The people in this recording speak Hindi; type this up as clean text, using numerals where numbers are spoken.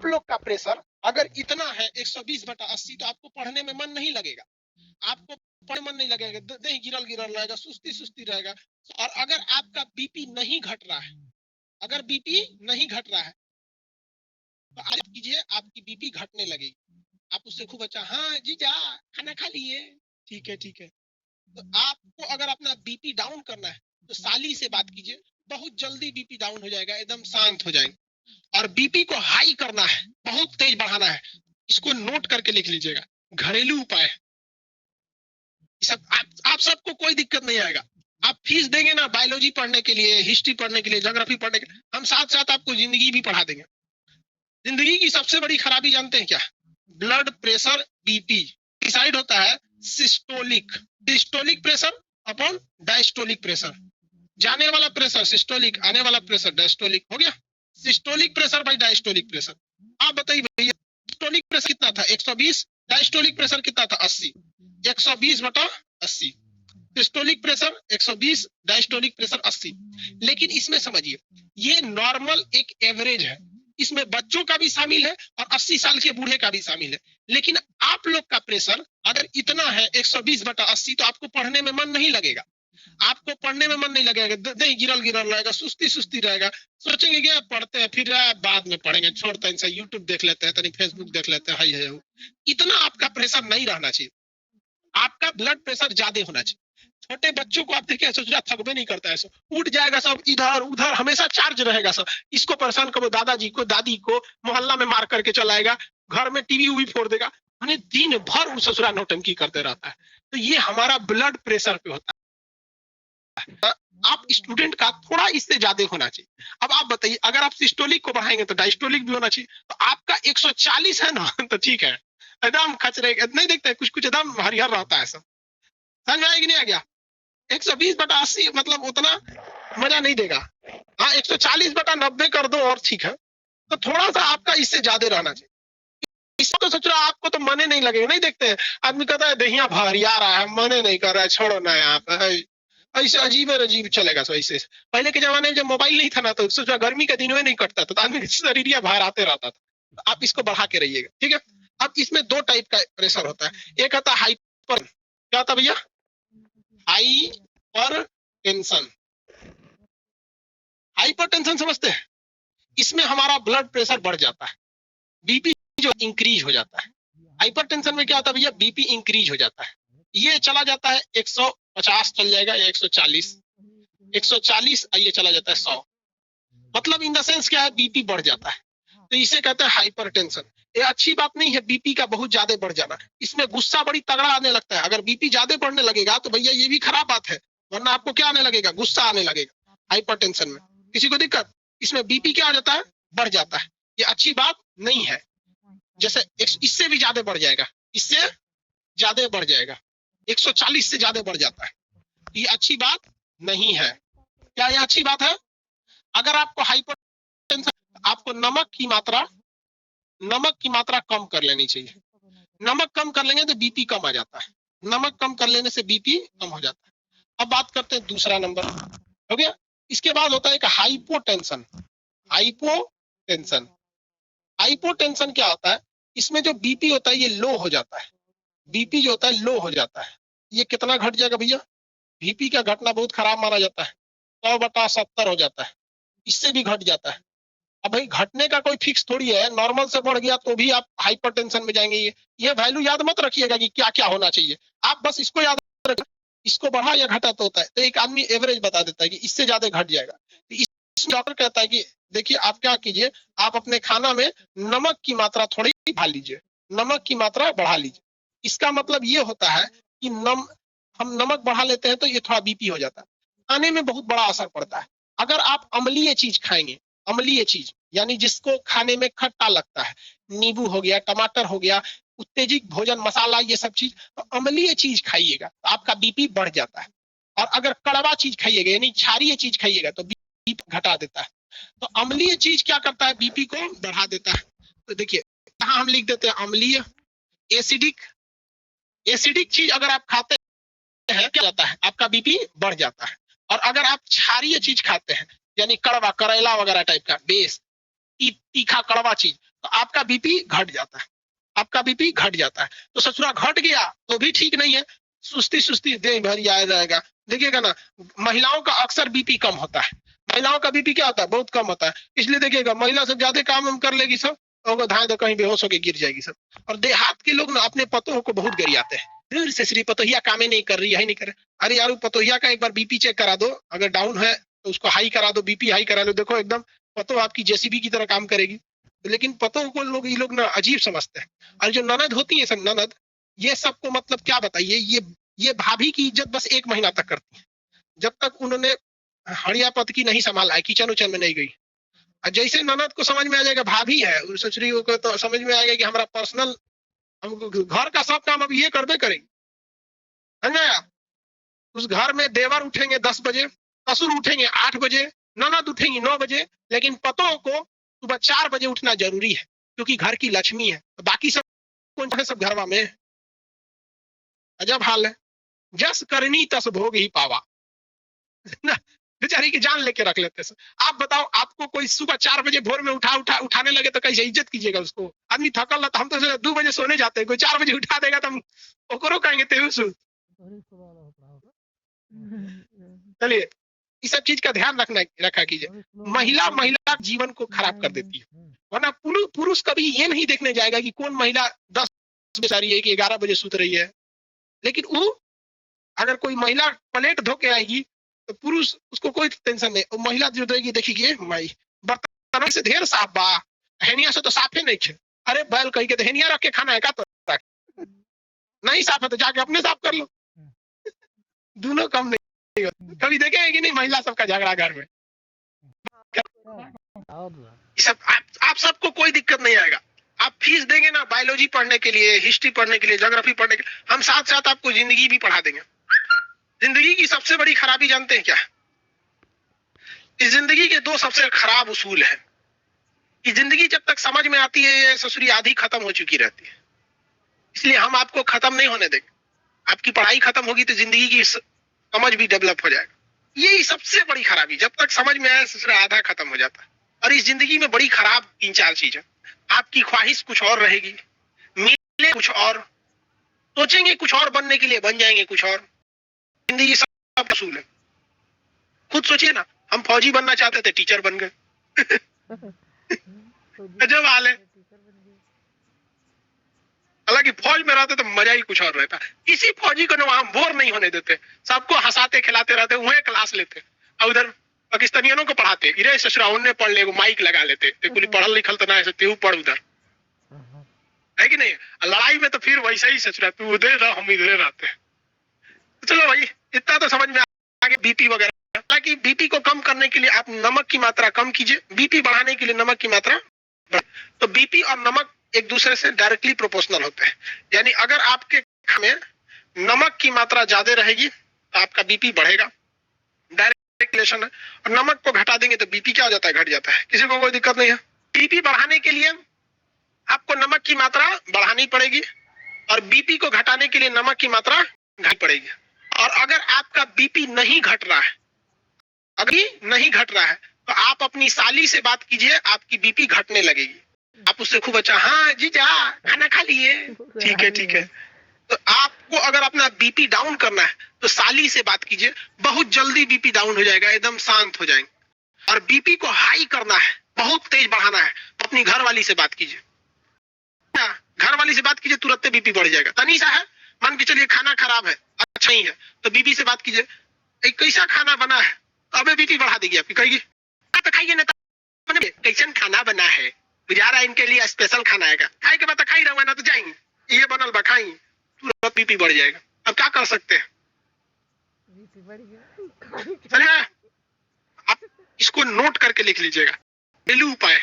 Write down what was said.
आप लोग का प्रेशर अगर इतना है 120/80 तो आपको पढ़ने में मन नहीं लगेगा, आपको पढ़ने मन नहीं लगेगा, नहीं गिरल गिरल रहेगा, सुस्ती सुस्ती रहेगा। और अगर आपका बीपी नहीं घट रहा है, अगर बीपी नहीं घट रहा है तो आज कीजिए आपकी बीपी घटने लगेगी। आप उससे खूब अच्छा, हाँ जीजा खाना खा लिए, ठीक है ठीक है। तो आपको अगर अपना बीपी डाउन करना है तो साली से बात कीजिए, बहुत जल्दी बीपी डाउन हो जाएगा, एकदम शांत हो जाएंगे। और बीपी को हाई करना है, बहुत तेज बढ़ाना है, इसको नोट करके लिख लीजिएगा, घरेलू उपाय। सब आप सबको कोई दिक्कत नहीं आएगा। आप फीस देंगे ना बायोलॉजी पढ़ने के लिए, हिस्ट्री पढ़ने के लिए, ज्योग्राफी पढ़ने के लिए, हम साथ साथ आपको जिंदगी भी पढ़ा देंगे। जिंदगी की सबसे बड़ी खराबी जानते हैं क्या? ब्लड प्रेशर, बीपी डिसाइड होता है systolic, systolic pressure upon diastolic pressure. जाने वाला प्रेशर सिस्टोलिक, आने वाला प्रेशर डायस्टोलिक हो गया। Systolic pressure by diastolic pressure. आप बताइए भैया, सिस्टोलिक प्रेशर कितना था? 120। डायस्टोलिक प्रेशर कितना था? 80। 120/80। Systolic pressure 120, diastolic pressure 80। लेकिन इसमें समझिए, ये नॉर्मल एक एवरेज है, इसमें बच्चों का भी शामिल है और 80 साल के बूढ़े का भी शामिल है। लेकिन आप लोग का प्रेशर अगर इतना है 120/80 तो आपको पढ़ने में मन नहीं लगेगा, आपको पढ़ने में मन नहीं लगेगा, नहीं गिरल गिरल रहेगा, सुस्ती सुस्ती रहेगा। सोचेंगे क्या पढ़ते हैं, फिर बाद में पढ़ेंगे, छोड़ते हैं, यूट्यूब देख लेते हैं, तनी फेसबुक देख लेते हैं, हाई है। इतना आपका प्रेशर नहीं रहना चाहिए, आपका ब्लड प्रेशर ज्यादा होना चाहिए। छोटे बच्चों को आप देखिए, सोच रहा थकबे नहीं करता है, सब उठ जाएगा, सब इधर उधर हमेशा चार्ज रहेगा, सब इसको परेशान करो, दादाजी को दादी को मोहल्ला में मार करके चलाएगा, घर में टीवी उवी फोड़ देगा, यानी दिन भर वो ससुरा नौटंकी करते रहता है। तो ये हमारा ब्लड प्रेशर पे होता है। आप स्टूडेंट का थोड़ा इससे ज्यादा होना चाहिए। अब आप बताइए, अगर आप सिस्टोलिक को बढ़ाएंगे तो डायस्टोलिक भी होना चाहिए। तो आपका 140 है ना, तो ठीक है, एकदम खचरे नहीं देखते, कुछ कुछ एकदम हरिहर रहता है, सब समझ में आएगी नहीं आ गया? 120/80 मतलब उतना मजा नहीं देगा। हाँ, 140/90 कर दो और ठीक है, तो थोड़ा सा आपका इससे ज्यादा रहना चाहिए। इसको तो सोच रहा आपको तो मने नहीं लगेगा, नहीं देखते हैं आदमी कहता है दहिया भरिया रहा है, मने नहीं कर रहा है, छोड़ो ना यहाँ ऐसे अजीब अजीब चलेगा। सो ऐसे पहले के जमाने में जब मोबाइल नहीं था ना, तो सोचा गर्मी के दिन में नहीं कटता था, तो आदमी शरीर बाहर आते रहता था। तो आप इसको बढ़ा के रहिएगा, ठीक है। अब इसमें दो टाइप का प्रेशर होता है, एक आता है हाइपर, क्या होता है भैया? Hyper tension. हाइपर टेंशन समझते हैं? इसमें हमारा ब्लड प्रेशर बढ़ जाता है, बीपी जो इंक्रीज हो जाता है। हाइपर टेंशन में क्या होता है भैया? बीपी इंक्रीज हो जाता है, ये चला जाता है 150 चल जाएगा या 140, 140 ये चला जाता है 100, मतलब इन द सेंस क्या है, बीपी बढ़ जाता है। तो इसे कहते हैं हाइपर टेंशन। ये अच्छी बात नहीं है बीपी का बहुत ज्यादा बढ़ जाना, इसमें गुस्सा बड़ी तगड़ा आने लगता है। अगर बीपी ज्यादा बढ़ने लगेगा तो भैया ये भी खराब बात है, वरना आपको क्या आने लगेगा? गुस्सा आने लगेगा हाइपर टेंशन में। किसी को दिक्कत? इसमें बीपी क्या आ जाता है? बढ़ जाता है, ये अच्छी बात नहीं है। जैसे इससे भी ज्यादा बढ़ जाएगा, इससे ज्यादा बढ़ जाएगा, 140 से ज्यादा बढ़ जाता है, ये अच्छी बात नहीं है। क्या ये अच्छी बात है? अगर आपको हाइपर टेंशन, आपको नमक की मात्रा कम कर लेनी चाहिए। नमक कम कर लेंगे तो बीपी कम आ जाता है, नमक कम कर लेने से बीपी कम हो जाता है। अब बात करते हैं दूसरा नंबर, हो गया। इसके बाद होता है एक हाइपोटेंशन। हाइपोटेंशन, हाइपोटेंशन क्या होता है? इसमें जो बीपी होता है ये लो हो जाता है, बीपी जो होता है लो हो जाता है। ये कितना घट जाएगा भैया? बीपी का घटना बहुत खराब माना जाता है, 100/70 हो जाता है, इससे भी घट जाता है। अब भाई घटने का कोई फिक्स थोड़ी है, नॉर्मल से बढ़ गया तो भी आप हाइपरटेंशन में जाएंगे। ये वैल्यू याद मत रखिएगा कि क्या क्या होना चाहिए, आप बस इसको याद रखिए, इसको बढ़ा या घटा तो होता है। तो एक आदमी एवरेज बता देता है कि इससे ज्यादा घट जाएगा, तो इस डॉक्टर कहता है कि देखिए आप क्या कीजिए, आप अपने खाना में नमक की मात्रा थोड़ी बढ़ा लीजिए, नमक की मात्रा बढ़ा लीजिए। इसका मतलब ये होता है कि हम नमक बढ़ा लेते हैं तो ये थोड़ा बीपी हो जाता है, खाने में बहुत बड़ा असर पड़ता है। अगर आप अम्लीय चीज खाएंगे, अम्लीय चीज यानी जिसको खाने में खट्टा लगता है, नींबू हो गया, टमाटर हो गया, उत्तेजित भोजन मसाला, ये सब चीज, तो अम्लीय चीज खाइएगा तो आपका बीपी बढ़ जाता है। और अगर कड़वा चीज खाइएगा यानी क्षारीय चीज खाइएगा तो बीपी घटा देता है। तो अम्लीय चीज क्या करता है? बीपी को बढ़ा देता है। तो देखिए यहाँ हम लिख देते हैं अम्लीय, एसिडिक। एसिडिक चीज अगर आप खाते हैं क्या होता है? आपका बीपी बढ़ जाता है। और अगर आप क्षारीय चीज खाते हैं यानी कड़वा, करेला वगैरह टाइप का, बेस तीखा कड़वा चीज, तो आपका बीपी घट जाता है, आपका बीपी घट जाता है। तो ससुरा घट गया तो भी ठीक नहीं है, सुस्ती सुस्ती देह भर आया रहेगा। देखिएगा ना, महिलाओं का अक्सर बीपी कम होता है, महिलाओं का बीपी क्या होता है, बहुत कम होता है। इसलिए देखिएगा महिला सब ज्यादा काम कर लेगी सब, और धाए तो कहीं बेहोश होकर गिर जाएगी सब। और देहात के लोग ना अपने पतों को बहुत गरियाते हैं, दूर से श्री पतोहिया कामे नहीं कर रही, यही नहीं कर रही। अरे यार पतोहिया का एक बार बीपी चेक करा दो, अगर डाउन है तो उसको हाई करा दो, बीपी हाई करा लो, देखो एकदम पतो आपकी जेसीबी की तरह काम करेगी। लेकिन पतों को लोग ये लोग ना अजीब समझते हैं। और जो ननद होती है सब ननद, ये सबको मतलब क्या बताइए, ये भाभी की इज्जत बस 1 महीना तक करती है, जब तक उन्होंने हड़िया पत की नहीं संभाला है, किचन उचन में नहीं गई। और जैसे ननद को समझ में आ जाएगा भाभी है, ससुरी को तो समझ में आएगा कि हमारा पर्सनल, हम घर का सब काम अब ये करबे करेंगे, समझे आप। उस घर में देवर उठेंगे 10 बजे, ससुर उठेंगे 8 बजे, ननद उठेंगी 9 बजे, लेकिन पतों को सुबह 4 बजे उठना जरूरी है, क्योंकि घर की लक्ष्मी है। तो बाकी सब कौन है, सब घरवा में। अजब हाल है, जस करनी तस भोग ही पावा बेचारी की जान लेके रख लेते हैं। आप बताओ, आपको कोई सुबह 4 बजे भोर में उठाने लगे तो कैसे इज्जत कीजिएगा उसको। आदमी थकल तो हम तो 2 बजे सोने जाते हैं, कोई 4 बजे उठा देगा तो हम ओकरो कहेंगे तेहू सु। चलिए, इस सब चीज का ध्यान रखा कीजिए। महिला जीवन को खराब कर देती है। वरना पुरुष कभी ये नहीं देखने जाएगा कि कौन महिला 10 बजे सो रही है कि 11 बजे सुत रही है। लेकिन वो अगर कोई महिला प्लेट धो के आएगी तो पुरुष उसको कोई टेंशन नहीं। महिला जो देगी, देखिए माई बर्तन से ढेर साफ बा, हेनिया से तो साफे नहीं है। अरे बैल कही के तो हेनिया रख के खाना है का, तो नहीं साफ है तो जाके अपने साफ कर लो। दोनों कम नहीं होते। कभी देखे हैं कि नहीं महिला सबका झगड़ा घर में। सब आप सबको कोई दिक्कत नहीं आएगा। आप फीस देंगे ना बायोलॉजी पढ़ने के लिए, हिस्ट्री पढ़ने के लिए, ज्योग्राफी पढ़ने के लिए, हम साथ साथ आपको जिंदगी भी पढ़ा देंगे। जिंदगी की सबसे बड़ी खराबी जानते हैं क्या? इस जिंदगी के 2 सबसे खराब उसूल हैं। कि जिंदगी जब तक समझ में आती है, ससुरी आधी खत्म हो चुकी रहती है। इसलिए हम आपको खत्म नहीं होने देंगे। आपकी पढ़ाई खत्म होगी तो जिंदगी की समझ भी डेवलप हो जाएगा। यही सबसे बड़ी खराबी, जब तक समझ में आए ससुरा आधा खत्म हो जाता है। और इस जिंदगी में बड़ी खराब 3-4 चीज है। आपकी ख्वाहिश कुछ और रहेगी, मिले कुछ और, सोचेंगे कुछ और, बनने के लिए बन जाएंगे कुछ और। जिंदगी सब असूल है। खुद सोचिए ना, हम फौजी बनना चाहते थे, टीचर बन गए। अजब हाल है। हालांकि फौज में रहते तो मजा ही कुछ और रहता। किसी फौजी को ना वहां बोर नहीं होने देते, सबको हंसाते खिलाते रहते, वहीं क्लास लेते। और उधर पाकिस्तानियों को पढ़ाते, इरे ससुरा उन्हें पढ़ ले, माइक लगा लेते, पढ़ल लिखल तो ना है, तेहू पढ़ उधर, है कि नहीं। लड़ाई में तो फिर वैसे ही ससुरा, तू उधर रह हम इधर रहते। चलो भाई, इतना तो समझ में आगे। बीपी वगैरह, हालांकि बीपी को कम करने के लिए आप नमक की मात्रा कम कीजिए, बीपी बढ़ाने के लिए नमक की मात्रा। तो बीपी और नमक एक दूसरे से डायरेक्टली प्रोपोर्शनल होते हैं। यानी अगर आपके में नमक की मात्रा ज्यादा रहेगी तो आपका बीपी बढ़ेगा, डायरेक्ट रिलेशन है। और नमक को घटा देंगे तो बीपी क्या हो जाता है, घट जाता है। किसी को कोई दिक्कत नहीं है। बीपी बढ़ाने के लिए आपको नमक की मात्रा बढ़ानी पड़ेगी, और बीपी को घटाने के लिए नमक की मात्रा घट पड़ेगी। और अगर आपका बीपी नहीं घट रहा है, अभी नहीं घट रहा है, तो आप अपनी साली से बात कीजिए, आपकी बीपी घटने लगेगी। आप उससे खूब अच्छा, हाँ जीजा खाना खा लिए, ठीक है ठीक है। तो आपको अगर अपना बीपी डाउन करना है तो साली से बात कीजिए, बहुत जल्दी बीपी डाउन हो जाएगा, एकदम शांत हो जाएंगे। और बीपी को हाई करना है, बहुत तेज बढ़ाना है, तो अपनी घर वाली से बात कीजिए। घर वाली से बात कीजिए, तुरंत बीपी बढ़ जाएगा। तनीसा है, मान के चलिए खाना खराब है, अच्छा ही है, तो बीबी से बात कीजिए, एक कैसा खाना बना है, तो अबे बीपी बढ़ा देगी आपकी, कहेगी तो खाइए ना, कैसन खाना बना है, गुजारा इनके लिए स्पेशल खाना है, खाए के बाद खाई रहूंगा ना तो जाएंगे, ये बनल बा खाई, तुरंत बीपी बढ़ जाएगा। अब क्या कर सकते हैं। चलिए आप इसको नोट करके लिख लीजिएगा, घरेलू उपाय।